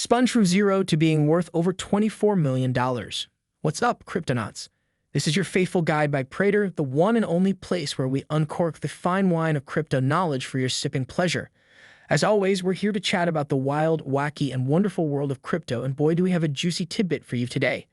Sponge from zero to being worth over $24 million. What's up, Cryptonauts? This is your faithful guide by Prater, the one and only place where we uncork the fine wine of crypto knowledge for your sipping pleasure. As always, we're here to chat about the wild, wacky, and wonderful world of crypto, and boy, do we have a juicy tidbit for you today.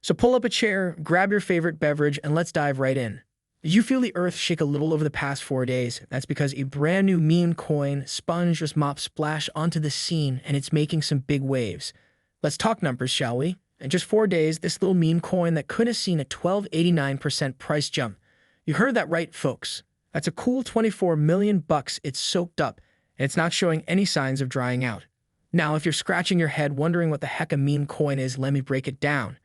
So pull up a chair, grab your favorite beverage, and let's dive right in. Did you feel the earth shake a little over the past 4 days? That's because a brand new meme coin, Sponge, just mopped splash onto the scene, and it's making some big waves. Let's talk numbers, shall we? In just 4 days, this little meme coin that could have seen a 12.89% price jump. You heard that right, folks. That's a cool 24 million bucks it's soaked up, and it's not showing any signs of drying out. Now, if you're scratching your head wondering what the heck a meme coin is, let me break it down.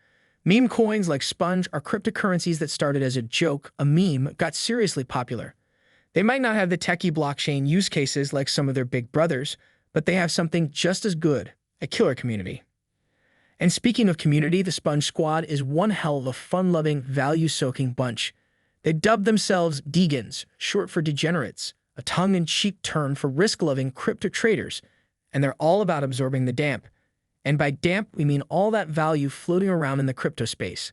Meme coins like Sponge are cryptocurrencies that started as a joke, a meme, got seriously popular. They might not have the techie blockchain use cases like some of their big brothers, but they have something just as good, a killer community. And speaking of community, the Sponge Squad is one hell of a fun-loving, value-soaking bunch. They dub themselves Degans, short for degenerates, a tongue-in-cheek term for risk-loving crypto traders, and they're all about absorbing the damp. And by damp, we mean all that value floating around in the crypto space.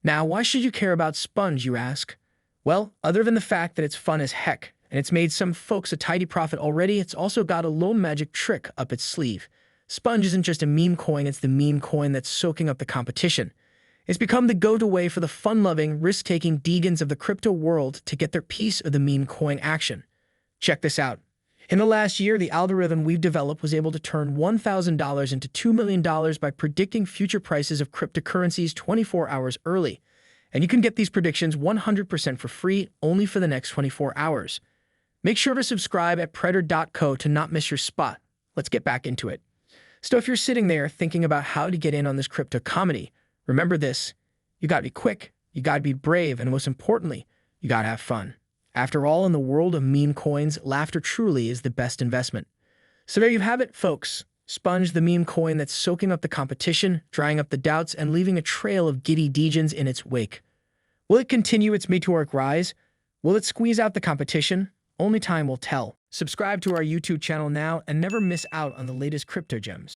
Now, why should you care about Sponge, you ask? Well, other than the fact that it's fun as heck, and it's made some folks a tidy profit already, it's also got a little magic trick up its sleeve. Sponge isn't just a meme coin, it's the meme coin that's soaking up the competition. It's become the go-to way for the fun-loving, risk-taking Degans of the crypto world to get their piece of the meme coin action. Check this out. In the last year, the algorithm we've developed was able to turn $1,000 into $2 million by predicting future prices of cryptocurrencies 24 hours early. And you can get these predictions 100% for free only for the next 24 hours. Make sure to subscribe at predator.co to not miss your spot. Let's get back into it. So if you're sitting there thinking about how to get in on this crypto comedy, remember this: you gotta be quick, you gotta be brave, and most importantly, you gotta have fun. After all, in the world of meme coins, laughter truly is the best investment. So there you have it, folks. Sponge, the meme coin that's soaking up the competition, drying up the doubts, and leaving a trail of giddy Degans in its wake. Will it continue its meteoric rise? Will it squeeze out the competition? Only time will tell. Subscribe to our YouTube channel now and never miss out on the latest crypto gems.